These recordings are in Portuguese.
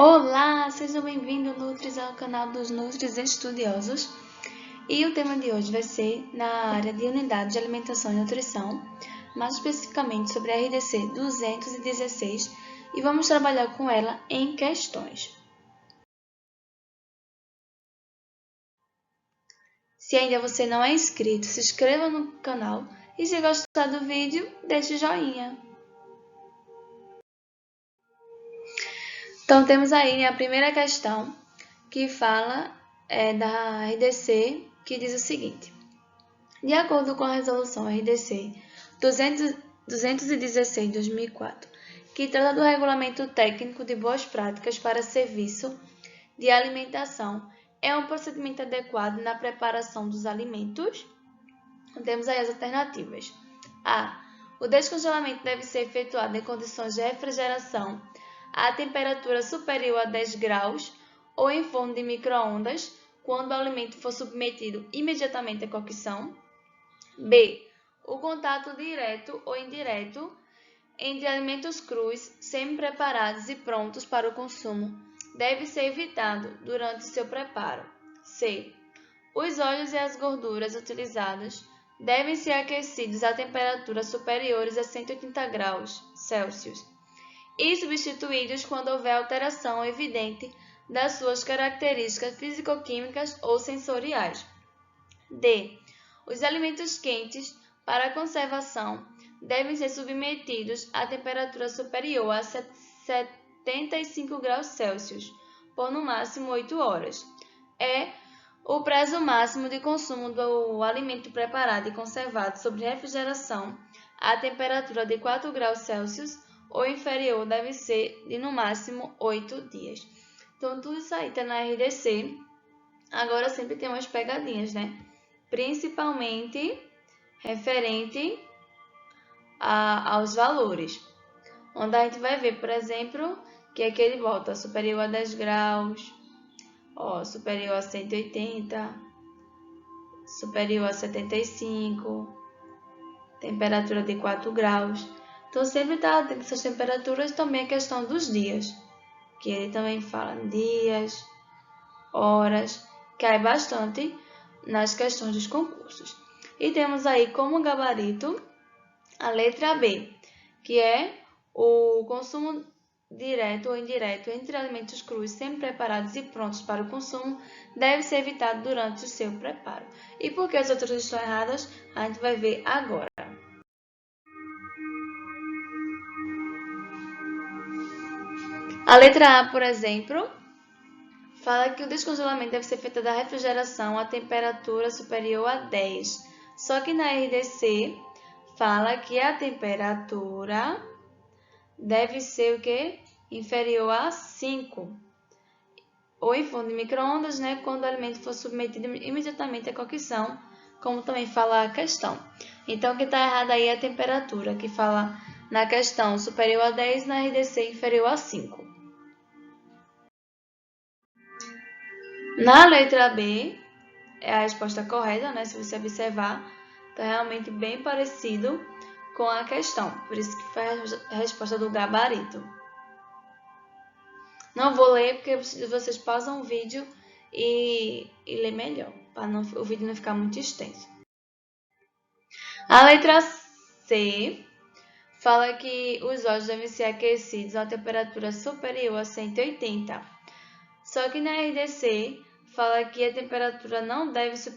Olá, sejam bem-vindos, Nutris, ao canal dos Nutris Estudiosos. E o tema de hoje vai ser na área de Unidade de Alimentação e Nutrição, mais especificamente sobre a RDC 216, e vamos trabalhar com ela em questões. Se ainda você não é inscrito, se inscreva no canal e se gostar do vídeo, deixe o joinha. Então, temos aí a primeira questão que fala da RDC, que diz o seguinte: de acordo com a resolução RDC 216/2004, que trata do Regulamento Técnico de Boas Práticas para Serviço de Alimentação, é um procedimento adequado na preparação dos alimentos? Temos aí as alternativas. A. O descongelamento deve ser efetuado em condições de refrigeração a temperatura superior a 10 graus ou em forno de micro-ondas, quando o alimento for submetido imediatamente à cocção. B. O contato direto ou indireto entre alimentos crus, semi-preparados e prontos para o consumo deve ser evitado durante seu preparo. C. Os óleos e as gorduras utilizados devem ser aquecidos a temperaturas superiores a 180 graus Celsius e substituídos quando houver alteração evidente das suas características físico-químicas ou sensoriais. D. Os alimentos quentes para conservação devem ser submetidos a temperatura superior a 75 graus Celsius por no máximo 8 horas. E. O prazo máximo de consumo do alimento preparado e conservado sob refrigeração a temperatura de 4 graus Celsius ou inferior deve ser de no máximo 8 dias. Então, tudo isso aí está na RDC. Agora, sempre tem umas pegadinhas, né? Principalmente referente aos valores. Onde a gente vai ver, por exemplo, que aqui ele volta superior a 10 graus, superior a 180, superior a 75, temperatura de 4 graus. Então, sempre está dentro dessas temperaturas também a questão dos dias, que ele também fala dias, horas, cai bastante nas questões dos concursos. E temos aí como gabarito a letra B, que é o consumo direto ou indireto entre alimentos crus, semi-preparados e prontos para o consumo deve ser evitado durante o seu preparo. E por que as outras estão erradas, a gente vai ver agora. A letra A, por exemplo, fala que o descongelamento deve ser feito da refrigeração a temperatura superior a 10. Só que na RDC fala que a temperatura deve ser o quê? Inferior a 5. Ou em forno de micro-ondas, né? Quando o alimento for submetido imediatamente à cocção, como também fala a questão. Então, o que está errado aí é a temperatura, que fala na questão superior a 10, na RDC inferior a 5. Na letra B, é a resposta correta, né? Se você observar, está realmente bem parecido com a questão. Por isso que foi a resposta do gabarito. Não vou ler, porque vocês pausam o vídeo e ler melhor, para o vídeo não ficar muito extenso. A letra C fala que os óleos devem ser aquecidos a temperatura superior a 180. Só que na RDC fala que a temperatura não deve ser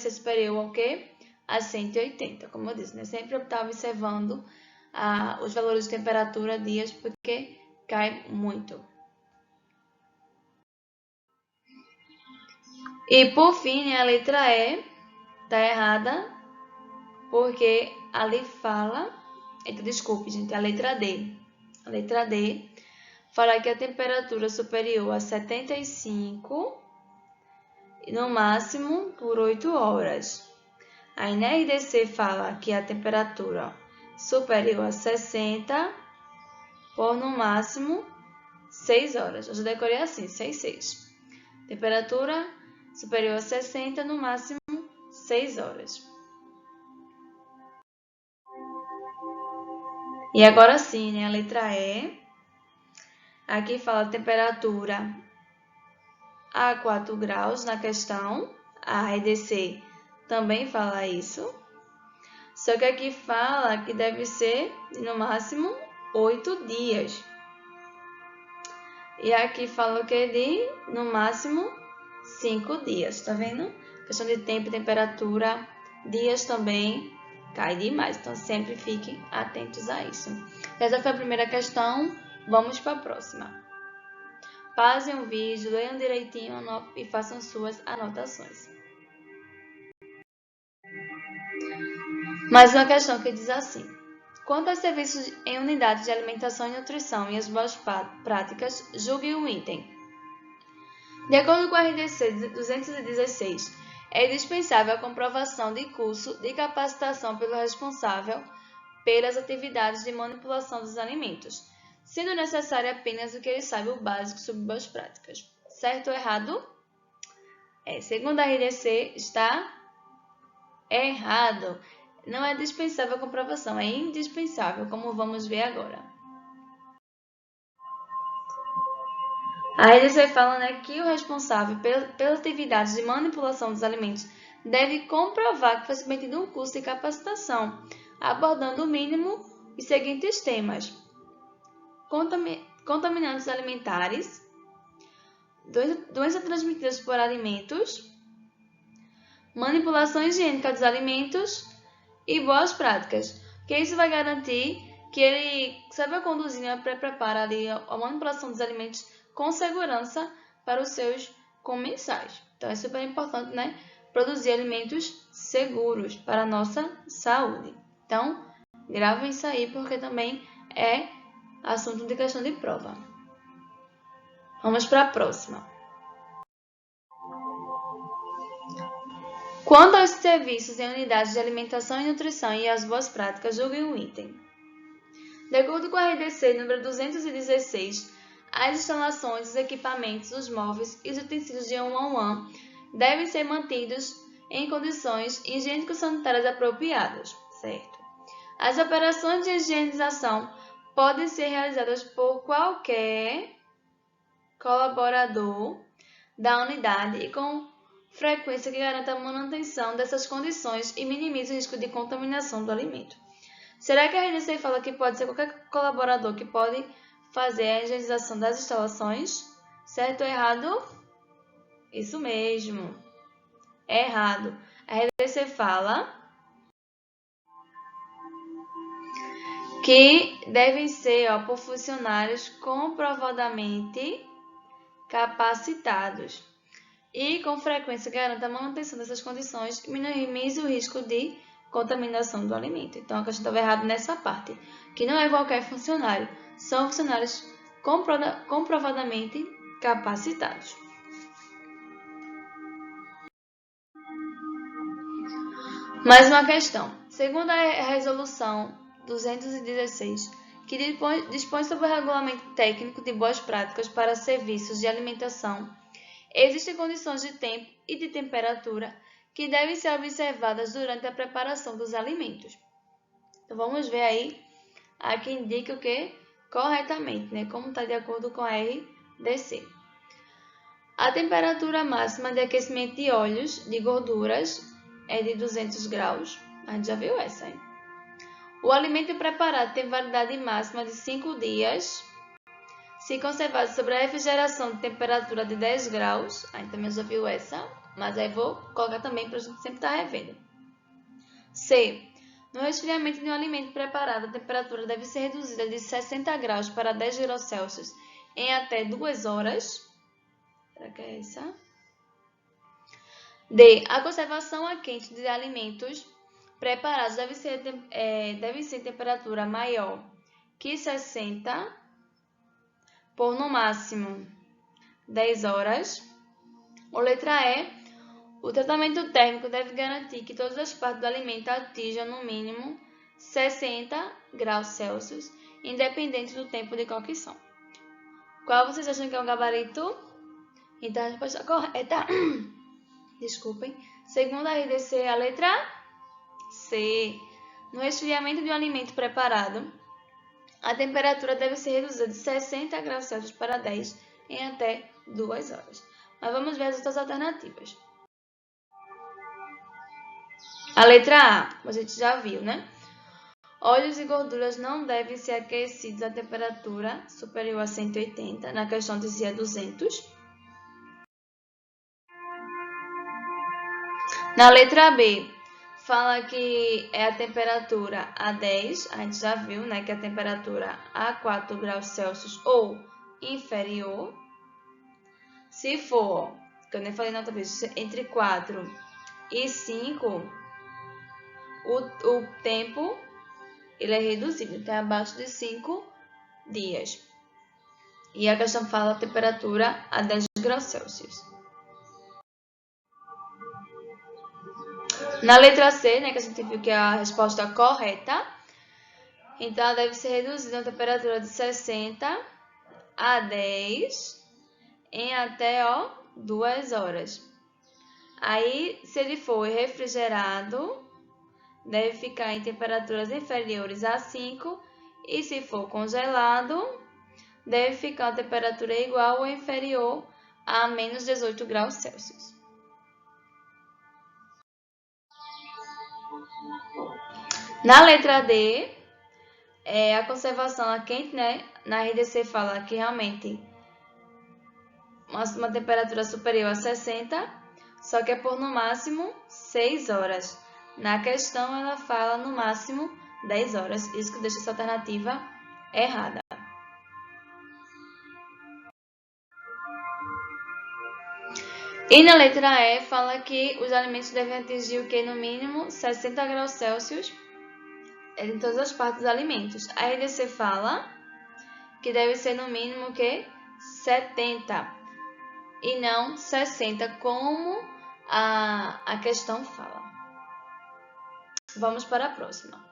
superior ao quê? A 180, como eu disse, né? Sempre eu estava observando os valores de temperatura dias, porque cai muito. E por fim, a letra E está errada, porque ali fala... Desculpe, gente, a letra D. A letra D fala que a temperatura superior a 75, no máximo por 8 horas. Aí na RDC fala que a temperatura superior a 60 por no máximo 6 horas. Eu já decorei assim, 6. Temperatura superior a 60, no máximo 6 horas. E agora sim, né? A letra E Aqui fala temperatura a 4 graus na questão. A RDC também fala isso. Só que aqui fala que deve ser no máximo 8 dias. E aqui fala o que? De no máximo 5 dias, tá vendo? Questão de tempo, temperatura, dias também cai demais. Então, sempre fiquem atentos a isso. Essa foi a primeira questão. Vamos para a próxima. Pausem o vídeo, leiam direitinho e façam suas anotações. Mais uma questão que diz assim: quanto aos serviços em unidades de alimentação e nutrição e as boas práticas, julgue um item. De acordo com a RDC 216, é indispensável a comprovação de curso de capacitação pelo responsável pelas atividades de manipulação dos alimentos, sendo necessário apenas o que ele saiba o básico sobre boas práticas. Certo ou errado? Segundo a RDC, está errado. Não é dispensável a comprovação, é indispensável, como vamos ver agora. A RDC fala que o responsável pelas atividades de manipulação dos alimentos deve comprovar que foi submetido um curso de capacitação, abordando o mínimo os seguintes temas: contaminantes alimentares, doenças transmitidas por alimentos, manipulação higiênica dos alimentos e boas práticas, que isso vai garantir que ele saiba conduzir e prepara ali a manipulação dos alimentos com segurança para os seus comensais. Então, é super importante, produzir alimentos seguros para a nossa saúde. Então, gravem isso aí, porque também é assunto de questão de prova. Vamos para a próxima. Quanto aos serviços em unidades de alimentação e nutrição e as boas práticas, julguem o item. De acordo com a RDC número 216, as instalações, os equipamentos, os móveis e os utensílios de one-on-one devem ser mantidos em condições higiênico-sanitárias apropriadas, certo? As operações de higienização podem ser realizadas por qualquer colaborador da unidade e com frequência que garanta a manutenção dessas condições e minimize o risco de contaminação do alimento. Será que a RDC fala que pode ser qualquer colaborador que pode fazer a higienização das instalações? Certo ou errado? Isso mesmo. É errado. A RDC fala que devem ser por funcionários comprovadamente capacitados e com frequência garanta a manutenção dessas condições e minimize o risco de contaminação do alimento. Então, a questão estava errada nessa parte, que não é qualquer funcionário, são funcionários comprovadamente capacitados. Mais uma questão. Segundo a resolução 216, que dispõe sobre o regulamento técnico de boas práticas para serviços de alimentação, existem condições de tempo e de temperatura que devem ser observadas durante a preparação dos alimentos. Então, vamos ver aí a que indica o que corretamente, como está de acordo com a RDC. A temperatura máxima de aquecimento de óleos, de gorduras, é de 200 graus. A gente já viu essa, hein? O alimento preparado tem validade máxima de 5 dias, se conservado sob a refrigeração de temperatura de 10 graus. A gente também já viu essa, mas aí vou colocar também para a gente sempre estar revendo. C. No resfriamento de um alimento preparado, a temperatura deve ser reduzida de 60 graus para 10 graus Celsius em até 2 horas. Será que é essa? D. A conservação a quente de alimentos preparados deve ser em temperatura maior que 60 por no máximo 10 horas. Ou letra E. O tratamento térmico deve garantir que todas as partes do alimento atinjam no mínimo 60 graus Celsius, independente do tempo de cocção. Qual vocês acham que é o gabarito? Então, a resposta correta, desculpem, segundo a RDC, a letra C. No resfriamento de um alimento preparado, a temperatura deve ser reduzida de 60 graus Celsius para 10 em até 2 horas. Mas vamos ver as outras alternativas. A letra A, a gente já viu, né? Óleos e gorduras não devem ser aquecidos a temperatura superior a 180. Na questão dizia 200. Na letra B, fala que é a temperatura a 10. A gente já viu, né, que a temperatura a 4 graus Celsius ou inferior. Se for, que eu nem falei na outra vez, entre 4 e 5, o tempo ele é reduzido, então é abaixo de 5 dias. E a questão fala a temperatura a 10 graus Celsius. Na letra C, né, que a gente viu que é a resposta correta, então ela deve ser reduzida a temperatura de 60 a 10 em até 2 horas. Aí, se ele for refrigerado, deve ficar em temperaturas inferiores a 5, e se for congelado, deve ficar a temperatura igual ou inferior a menos 18 graus Celsius. Na letra D, a conservação a quente, né? Na RDC fala que realmente uma temperatura superior a 60, só que é por no máximo 6 horas. Na questão, ela fala no máximo 10 horas, isso que deixa essa alternativa errada. E na letra E, fala que os alimentos devem atingir o que? No mínimo 60 graus Celsius em todas as partes dos alimentos. A RDC fala que deve ser no mínimo o que? 70 e não 60, como a questão fala. Vamos para a próxima.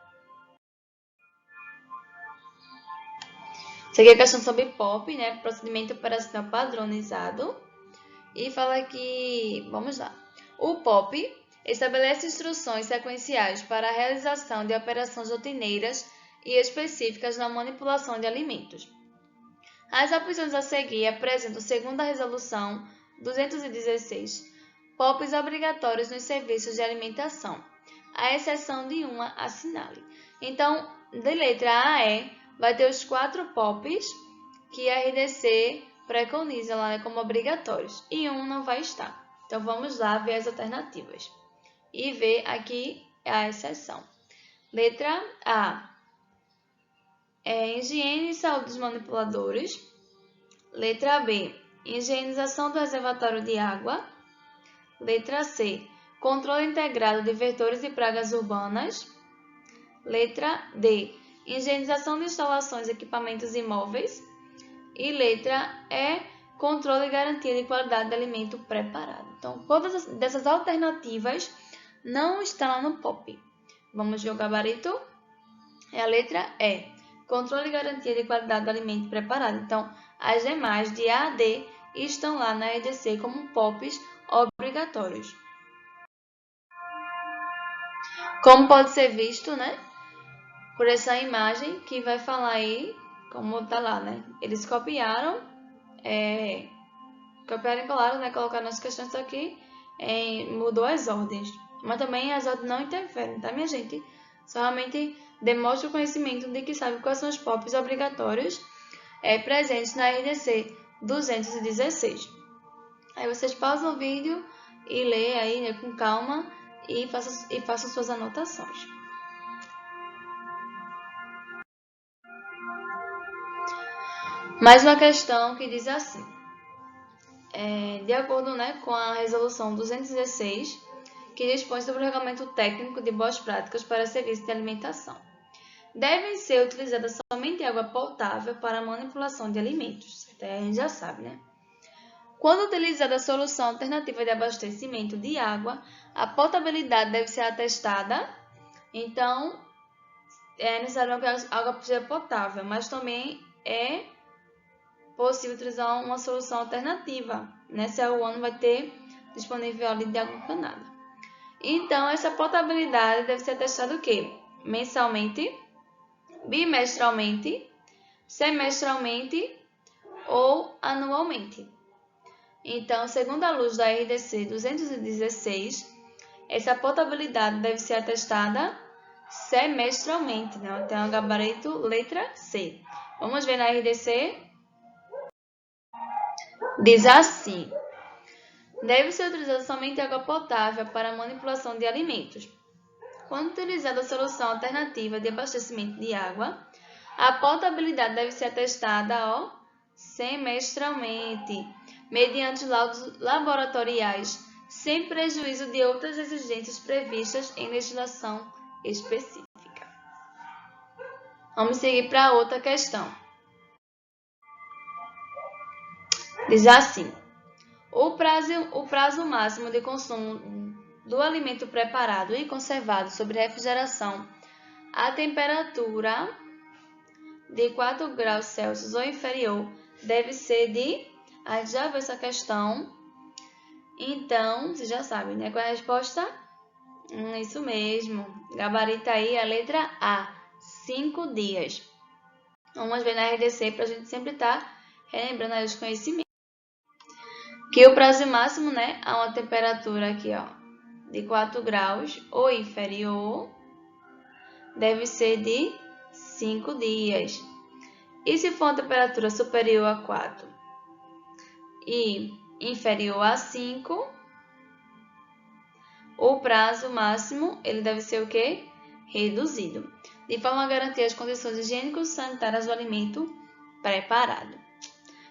Isso aqui é a questão sobre POP, né? Procedimento operacional padronizado. E fala que, vamos lá, o POP estabelece instruções sequenciais para a realização de operações rotineiras e específicas na manipulação de alimentos. As opções a seguir apresentam, segundo a Resolução 216, POPs obrigatórios nos serviços de alimentação, à exceção de uma, assinale. Então, de letra A a E, vai ter os 4 POPs que a RDC preconiza lá, né, como obrigatórios, e um não vai estar. Então, vamos lá ver as alternativas e ver aqui a exceção. Letra A, higiene e saúde dos manipuladores. Letra B, higienização do reservatório de água. Letra C, controle integrado de vetores e pragas urbanas. Letra D, higienização de instalações e equipamentos imóveis. E letra E, controle e garantia de qualidade de alimento preparado. Então, todas dessas alternativas não estão lá no POP. Vamos ver o gabarito? É a letra E, controle e garantia de qualidade do alimento preparado. Então, as demais, de A a D, estão lá na EDC como POPs obrigatórios. Como pode ser visto, né? Por essa imagem que vai falar aí, como tá lá, né? Eles copiaram e colaram, né? Colocaram as questões aqui, mudou as ordens. Mas também as ordens não interferem, tá, minha gente? Somente demonstra o conhecimento de que sabe quais são os POPs obrigatórios presentes na RDC 216. Aí vocês pausam o vídeo e lê aí, né, com calma e façam suas anotações. Mais uma questão que diz assim, de acordo, né, com a Resolução 216, que dispõe sobre o Regulamento Técnico de Boas Práticas para Serviços de Alimentação, devem ser utilizadas somente água potável para a manipulação de alimentos. Até a gente já sabe, né? Quando utilizada a solução alternativa de abastecimento de água, a potabilidade deve ser atestada. Então, é necessário que a água seja potável, mas também é possível utilizar uma solução alternativa, né? Se o ano vai ter disponível ali de água encanada. Então, essa potabilidade deve ser atestada o quê? Mensalmente, bimestralmente semestralmente ou anualmente. Então, segundo a luz da RDC 216, essa potabilidade deve ser atestada semestralmente, né? Então, o gabarito letra C. Vamos ver na RDC. Diz assim: deve ser utilizada somente água potável para a manipulação de alimentos. Quando utilizada a solução alternativa de abastecimento de água, a potabilidade deve ser atestada semestralmente, mediante laudos laboratoriais, sem prejuízo de outras exigências previstas em legislação específica. Vamos seguir para outra questão. Diz assim: o prazo máximo de consumo do alimento preparado e conservado sob refrigeração a temperatura de 4 graus Celsius ou inferior deve ser de... A gente já viu essa questão. Então, você já sabe, né? Qual é a resposta? Isso mesmo. Gabarita aí a letra A, 5 dias. Vamos ver na RDC para a gente sempre estar relembrando aí os conhecimentos. Que o prazo máximo, né, a uma temperatura aqui, ó, de 4 graus ou inferior, deve ser de 5 dias. E se for uma temperatura superior a 4 e inferior a 5, o prazo máximo ele deve ser o quê? Reduzido, de forma a garantir as condições higiênico-sanitárias do alimento preparado.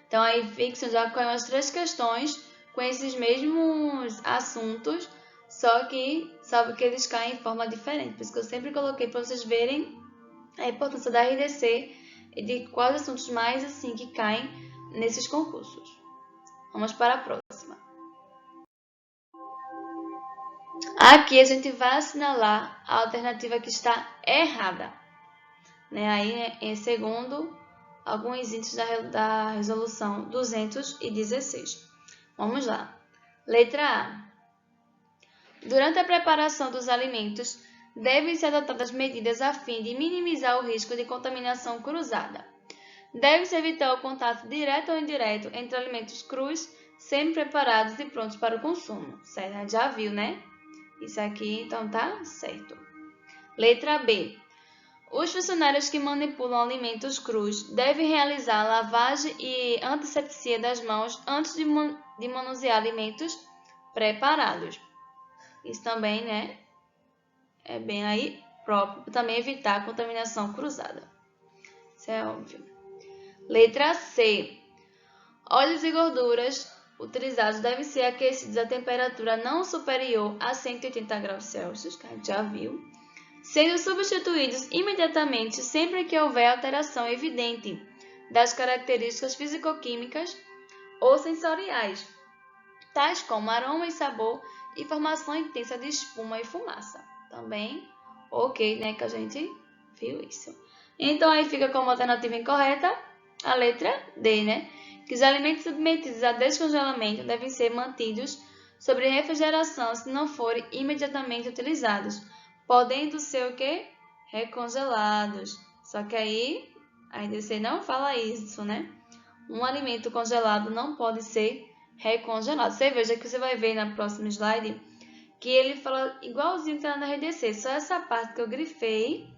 Então, aí fixam já com as 3 questões com esses mesmos assuntos, só que eles caem em forma diferente. Por isso que eu sempre coloquei para vocês verem a importância da RDC e de quais assuntos mais assim que caem nesses concursos. Vamos para a próxima. Aqui a gente vai assinalar a alternativa que está errada, né? Aí, segundo alguns índices da resolução 216. Vamos lá. Letra A. Durante a preparação dos alimentos, devem ser adotadas medidas a fim de minimizar o risco de contaminação cruzada. Deve-se evitar o contato direto ou indireto entre alimentos crus, semi-preparados e prontos para o consumo. Certo? Já viu, né? Isso aqui, então, tá certo. Letra B. Os funcionários que manipulam alimentos crus devem realizar lavagem e antisepsia das mãos antes de manusear alimentos preparados. Isso também, né, é bem aí próprio, também evitar a contaminação cruzada. Isso é óbvio. Letra C. Óleos e gorduras utilizados devem ser aquecidos a temperatura não superior a 180 graus Celsius, que a gente já viu, sendo substituídos imediatamente sempre que houver alteração evidente das características físico-químicas ou sensoriais, tais como aroma e sabor e formação intensa de espuma e fumaça. Também, ok, né, que a gente viu isso. Então, aí fica como alternativa incorreta a letra D, né? Que os alimentos submetidos a descongelamento devem ser mantidos sob refrigeração se não forem imediatamente utilizados, podendo ser o quê? Recongelados. Só que aí a RDC não fala isso, né? Um alimento congelado não pode ser recongelado. Você veja que você vai ver na próxima slide que ele fala igualzinho que está na RDC. Só essa parte que eu grifei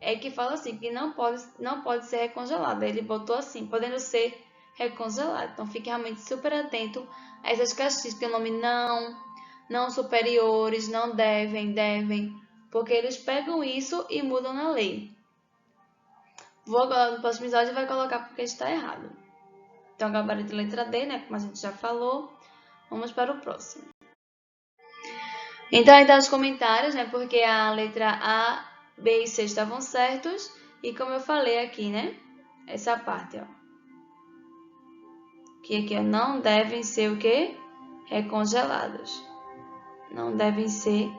é que fala assim, que não pode ser recongelado. Ele botou assim, podendo ser recongelado. Então, fique realmente super atento a essas questões que tem o nome não superiores, não devem, porque eles pegam isso e mudam na lei. Vou agora no próximo slide e vai colocar porque está errado. Então, gabarito letra D, né? Como a gente já falou. Vamos para o próximo. Então, aí dá os comentários, né? Porque a letra A, B e C estavam certos. E como eu falei aqui, né? Essa parte, ó. Que aqui, ó, não devem ser o quê? Recongelados. Não devem ser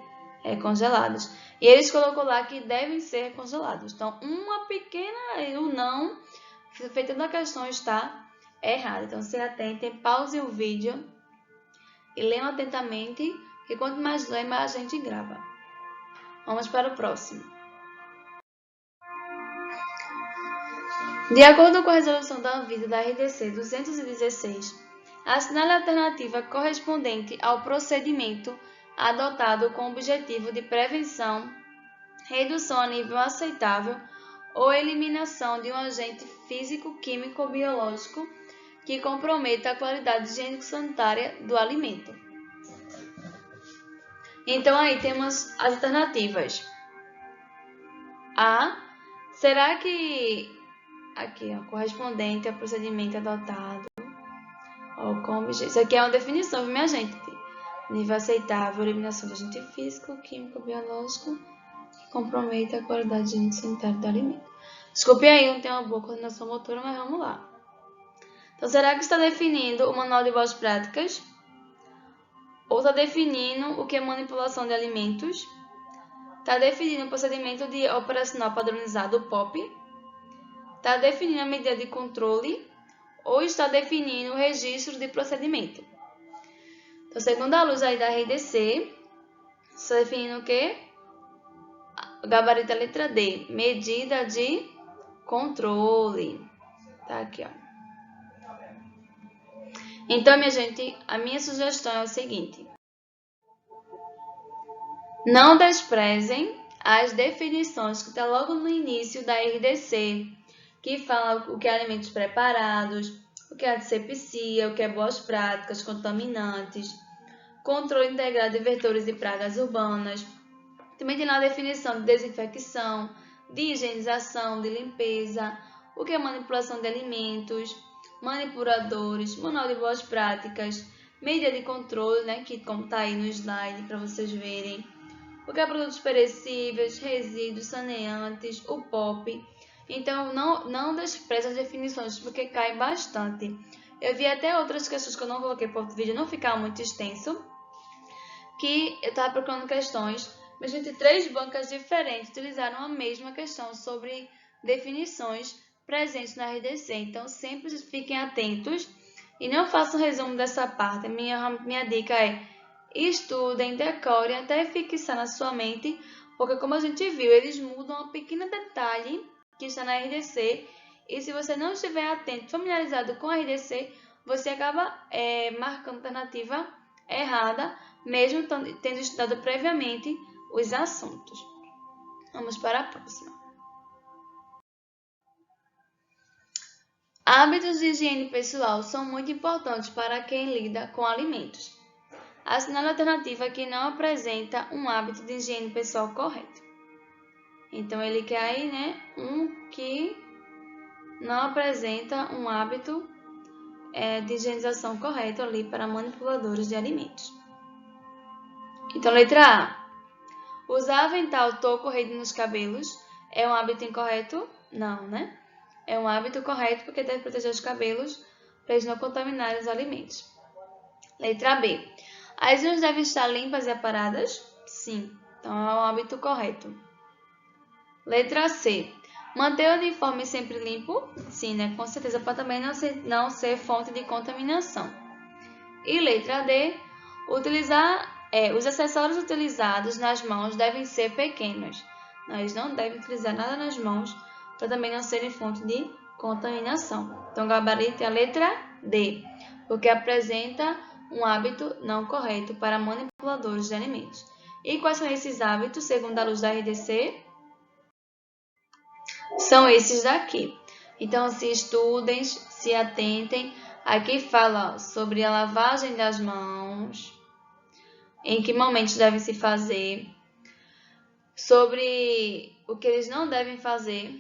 recongelados. E eles colocou lá que devem ser recongelados. Então, uma pequena, o não, feita da questão está errada. Então, se atentem, pausem o vídeo e leiam atentamente, que quanto mais lê, mais a gente grava. Vamos para o próximo. De acordo com a resolução da Anvisa da RDC 216, assinale a alternativa correspondente ao procedimento adotado com o objetivo de prevenção, redução a nível aceitável ou eliminação de um agente físico, químico ou biológico que comprometa a qualidade higiênico-sanitária do alimento. Então, aí temos as alternativas. A. Será que... Aqui, ó, correspondente ao procedimento adotado. Isso aqui é uma definição, minha gente. Nível aceitável, eliminação do agente físico, químico, biológico que comprometa a qualidade higiênico-sanitária do alimento. Desculpe aí, não tenho uma boa coordenação motora, mas vamos lá. Então, será que está definindo o manual de boas práticas? Ou está definindo o que é manipulação de alimentos? Está definindo o procedimento de operacional padronizado, o POP? Está definindo a medida de controle? Ou está definindo o registro de procedimento? Então, segundo a luz aí da RDC, está definindo o quê? O gabarito é a letra D, medida de controle. Tá aqui, ó. Então, minha gente, a minha sugestão é o seguinte. Não desprezem as definições que está logo no início da RDC, que fala o que é alimentos preparados, o que é asepsia, o que é boas práticas, contaminantes, controle integrado de vetores e pragas urbanas. Também tem lá a definição de desinfecção, de higienização, de limpeza, o que é manipulação de alimentos, manipuladores, manual de boas práticas, medida de controle, né, que como está aí no slide para vocês verem, o que é produtos perecíveis, resíduos, saneantes, o POP. Então, não despreze as definições, porque cai bastante. Eu vi até outras questões que eu não coloquei para o vídeo não ficar muito extenso, que eu estava procurando questões, mas gente, 3 bancas diferentes utilizaram a mesma questão sobre definições presentes na RDC. Então, sempre fiquem atentos e não façam resumo dessa parte. Minha dica é: estudem, decorem até fixar na sua mente, porque como a gente viu, eles mudam um pequeno detalhe que está na RDC, e se você não estiver atento, familiarizado com a RDC, você acaba marcando a alternativa errada, mesmo tendo estudado previamente os assuntos. Vamos para a próxima. Hábitos de higiene pessoal são muito importantes para quem lida com alimentos. Assinale a alternativa que não apresenta um hábito de higiene pessoal correto. Então, ele quer aí, né, um que não apresenta um hábito de higienização correto ali para manipuladores de alimentos. Então, letra A. Usar avental touco rede nos cabelos é um hábito incorreto? Não, né? É um hábito correto porque deve proteger os cabelos para eles não contaminarem os alimentos. Letra B. As unhas devem estar limpas e aparadas? Sim. Então, é um hábito correto. Letra C. Manter o uniforme sempre limpo? Sim, né? Com certeza, para também não ser fonte de contaminação. E letra D. Os acessórios utilizados nas mãos devem ser pequenos. Eles não devem utilizar nada nas mãos para também não serem fonte de contaminação. Então, gabarito é a letra D, porque apresenta um hábito não correto para manipuladores de alimentos. E quais são esses hábitos, segundo a luz da RDC? São esses daqui. Então, se estudem, se atentem. Aqui fala sobre a lavagem das mãos, em que momentos devem se fazer, sobre o que eles não devem fazer,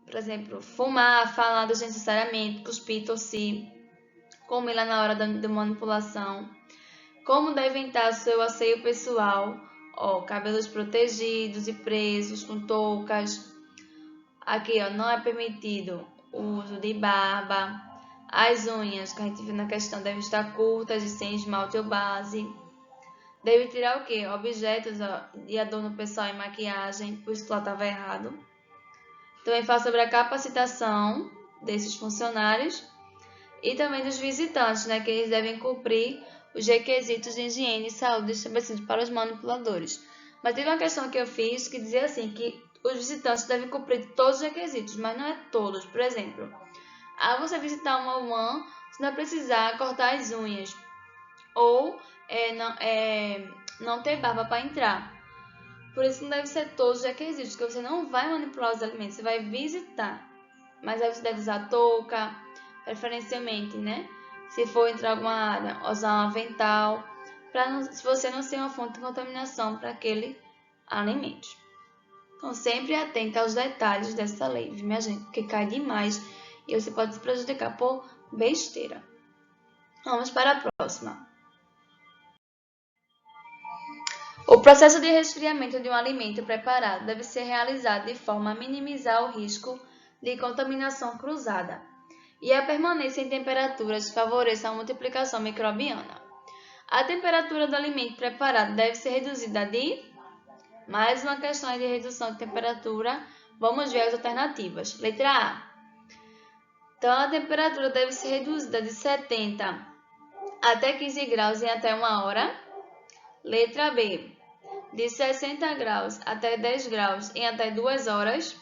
por exemplo, fumar, falar desnecessariamente, cuspir, tossir, comer lá na hora da manipulação, como devem estar seu asseio pessoal, cabelos protegidos e presos com toucas. Aqui, não é permitido o uso de barba. As unhas, que a gente viu na questão, devem estar curtas e sem esmalte ou base. Deve tirar o quê? Objetos de adorno pessoal e maquiagem, por isso que lá estava errado. Também fala sobre a capacitação desses funcionários e também dos visitantes, né, que eles devem cumprir os requisitos de higiene e saúde estabelecidos para os manipuladores. Mas teve uma questão que eu fiz que dizia assim, que os visitantes devem cumprir todos os requisitos, mas não é todos. Por exemplo, ao você visitar uma UAM, você não vai precisar cortar as unhas ou não ter barba para entrar. Por isso não deve ser todos os requisitos, que você não vai manipular os alimentos, você vai visitar. Mas aí você deve usar touca, preferencialmente, né? Se for entrar em alguma área, usar um avental, se você não ser uma fonte de contaminação para aquele alimento. Então, sempre atenta aos detalhes dessa lei, viu, minha gente? Porque cai demais e você pode se prejudicar por besteira. Vamos para a próxima. O processo de resfriamento de um alimento preparado deve ser realizado de forma a minimizar o risco de contaminação cruzada e a permanência em temperaturas que favoreçam a multiplicação microbiana. A temperatura do alimento preparado deve ser reduzida de... Mais uma questão de redução de temperatura. Vamos ver as alternativas. Letra A. Então, a temperatura deve ser reduzida de 70 até 15 graus em até 1 hora. Letra B. De 60 graus até 10 graus em até 2 horas.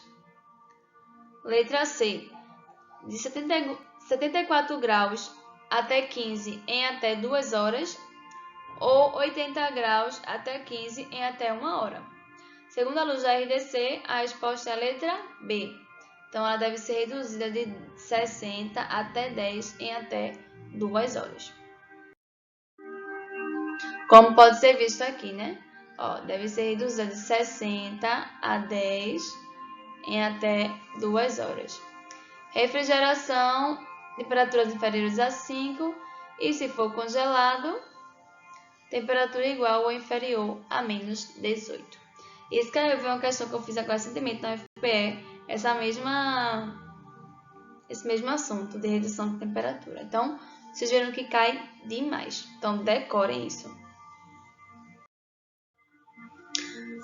Letra C. De 74 graus até 15 em até 2 horas. Ou 80 graus até 15 em até 1 hora. Segundo a luz da RDC, a resposta é a letra B. Então, ela deve ser reduzida de 60 até 10 em até 2 horas. Como pode ser visto aqui, né? Ó, deve ser reduzida de 60 a 10 em até 2 horas. Refrigeração, temperaturas inferiores a 5. E se for congelado, temperatura igual ou inferior a menos 18. Isso que eu vi uma questão que eu fiz agora recentemente na UFPE, esse mesmo assunto de redução de temperatura. Então, vocês viram que cai demais. Então, decorem isso.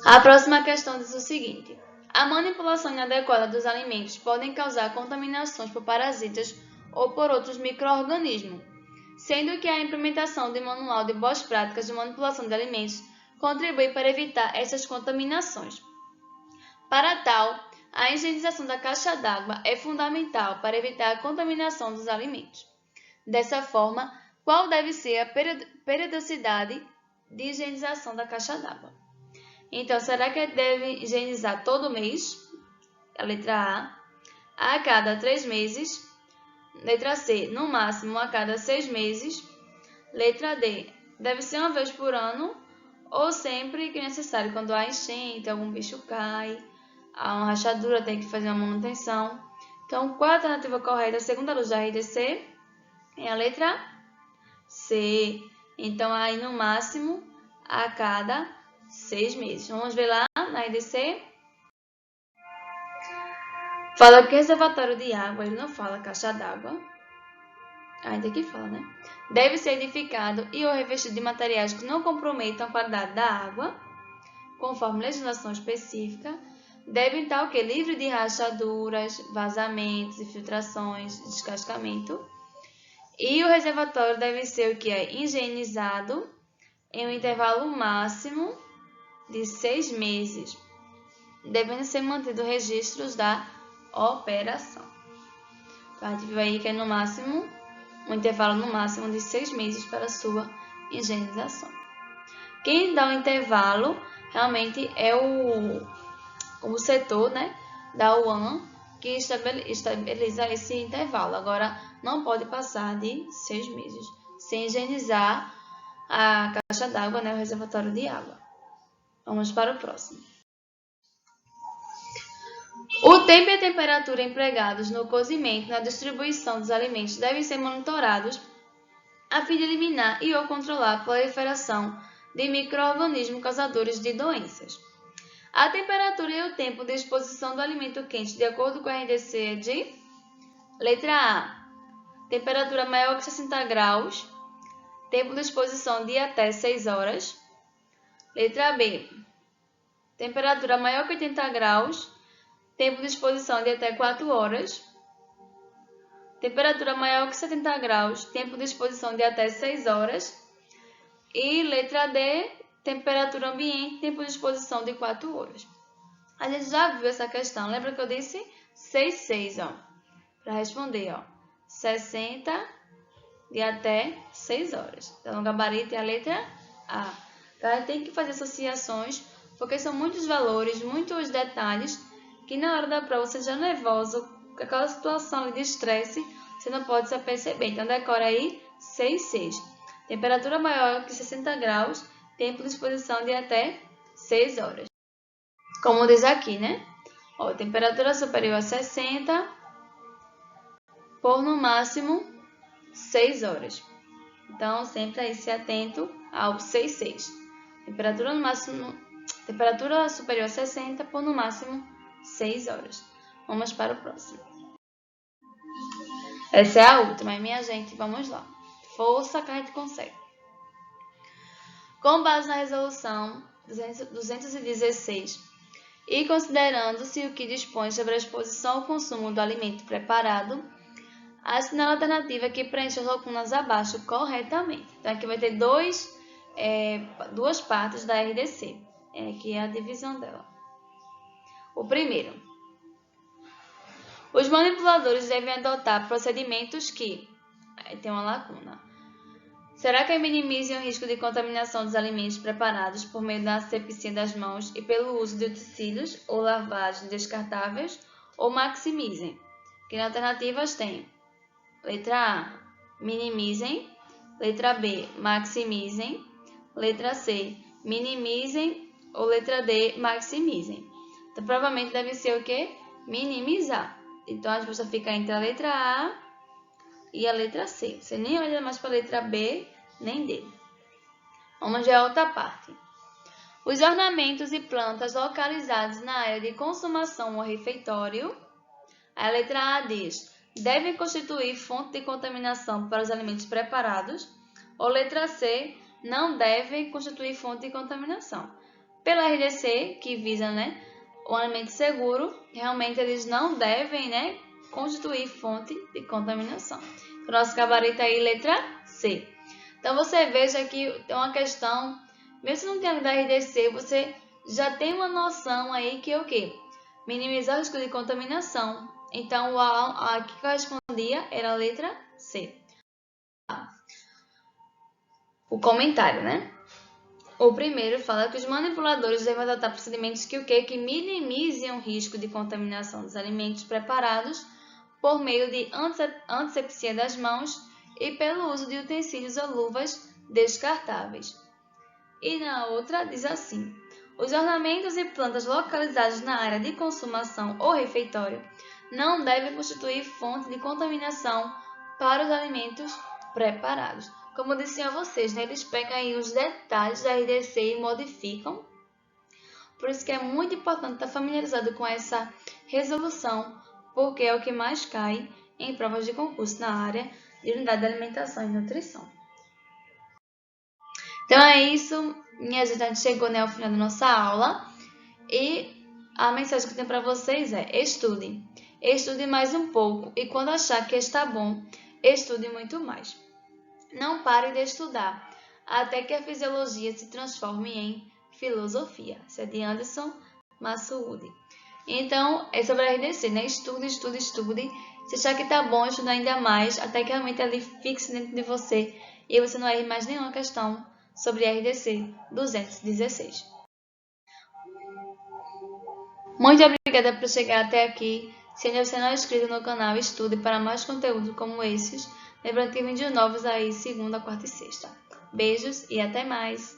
A próxima questão diz o seguinte: a manipulação inadequada dos alimentos pode causar contaminações por parasitas ou por outros micro-organismos, sendo que a implementação de manual de boas práticas de manipulação de alimentos contribui para evitar essas contaminações. Para tal, a higienização da caixa d'água é fundamental para evitar a contaminação dos alimentos. Dessa forma, qual deve ser a periodicidade de higienização da caixa d'água? Então, será que deve higienizar todo mês? A letra A cada 3 meses. Letra C, no máximo a cada 6 meses. Letra D, deve ser uma vez por ano ou sempre que necessário, quando há enchente, algum bicho cai, há uma rachadura, tem que fazer uma manutenção. Então, qual a alternativa correta, segundo a luz da RDC? É a letra C. Então, aí no máximo a cada 6 meses. Vamos ver lá na RDC. Fala que reservatório de água, ele não fala caixa d'água. Ainda que fala, né? Deve ser edificado e ou revestido de materiais que não comprometam a qualidade da água, conforme legislação específica. Deve estar o quê? Livre de rachaduras, vazamentos, infiltrações, descascamento. E o reservatório deve ser o que é higienizado em um intervalo máximo de 6 meses, devendo ser mantidos registros da operação. Então, a gente viu aí que é no máximo, um intervalo no máximo de 6 meses para a sua higienização. Quem dá o intervalo realmente é o setor, né, da UAM, que estabiliza esse intervalo. Agora, não pode passar de 6 meses sem higienizar a caixa d'água, né, o reservatório de água. Vamos para o próximo. O tempo e a temperatura empregados no cozimento e na distribuição dos alimentos devem ser monitorados a fim de eliminar e ou controlar a proliferação de micro-organismos causadores de doenças. A temperatura e o tempo de exposição do alimento quente, de acordo com a RDC, é de... Letra A. Temperatura maior que 60 graus. Tempo de exposição de até 6 horas. Letra B. Temperatura maior que 80 graus. Tempo de exposição de até 4 horas. Temperatura maior que 70 graus. Tempo de exposição de até 6 horas. E letra D. Temperatura ambiente. Tempo de exposição de 4 horas. A gente já viu essa questão. Lembra que eu disse 6, ó. Para responder, ó. 60 de até 6 horas. Então, o gabarito é a letra A. Então, a gente tem que fazer associações, porque são muitos valores, muitos detalhes, que na hora da prova você já nervoso, com aquela situação ali de estresse, você não pode se aperceber. Então, decora aí 6. Temperatura maior que 60 graus, tempo de exposição de até 6 horas. Como diz aqui, né? Ó, temperatura superior a 60 por no máximo 6 horas. Então, sempre aí se atento ao 6. Temperatura superior a 60 por no máximo 6 horas. Vamos para o próximo. Essa é a última, minha gente. Vamos lá. Força que a gente consegue. Com base na resolução 216 e considerando-se o que dispõe sobre a exposição ao consumo do alimento preparado, assinale a alternativa que preenche as lacunas abaixo corretamente. Então, aqui vai ter duas partes da RDC, que é a divisão dela. O primeiro. Os manipuladores devem adotar procedimentos que... Aí tem uma lacuna. Será que minimizem o risco de contaminação dos alimentos preparados por meio da asepsia das mãos e pelo uso de utensílios ou lavagens descartáveis, ou maximizem? Que nas alternativas tem letra A, minimizem, letra B, maximizem, letra C, minimizem ou letra D, maximizem. Então, provavelmente deve ser o quê? Minimizar. Então, a resposta fica entre a letra A e a letra C. Você nem olha mais para a letra B, nem D. Vamos ver a outra parte. Os ornamentos e plantas localizados na área de consumação ou refeitório, a letra A diz, devem constituir fonte de contaminação para os alimentos preparados, ou letra C, não devem constituir fonte de contaminação. Pela RDC, que visa, o alimento seguro, realmente eles não devem, constituir fonte de contaminação. O nosso gabarito aí, letra C. Então, você veja que tem uma questão, mesmo se não tem da RDC, você já tem uma noção aí que é o quê? Minimizar o risco de contaminação. Então, a que correspondia era a letra C. O comentário, O primeiro fala que os manipuladores devem adotar procedimentos que Que minimizem o risco de contaminação dos alimentos preparados por meio de antisepsia das mãos e pelo uso de utensílios ou luvas descartáveis. E na outra diz assim: os ornamentos e plantas localizados na área de consumação ou refeitório não devem constituir fonte de contaminação para os alimentos preparados. Como eu disse a vocês, eles pegam aí os detalhes da RDC e modificam. Por isso que é muito importante estar familiarizado com essa resolução, porque é o que mais cai em provas de concurso na área de unidade de alimentação e nutrição. Então é isso, minha gente, a gente chegou ao final da nossa aula e a mensagem que eu tenho para vocês é: estude. Estude mais um pouco e quando achar que está bom, estude muito mais. Não pare de estudar até que a fisiologia se transforme em filosofia. Isso é de Anderson Massuudi. Então, é sobre a RDC, Estude, estude, estude. Se achar que está bom, estude ainda mais, até que realmente ele fixe dentro de você e você não erre mais nenhuma questão sobre a RDC 216. Muito obrigada por chegar até aqui. Se ainda você não é inscrito no canal, estude para mais conteúdo como esses. Lembrando que tem vídeos novos aí segunda, quarta e sexta. Beijos e até mais!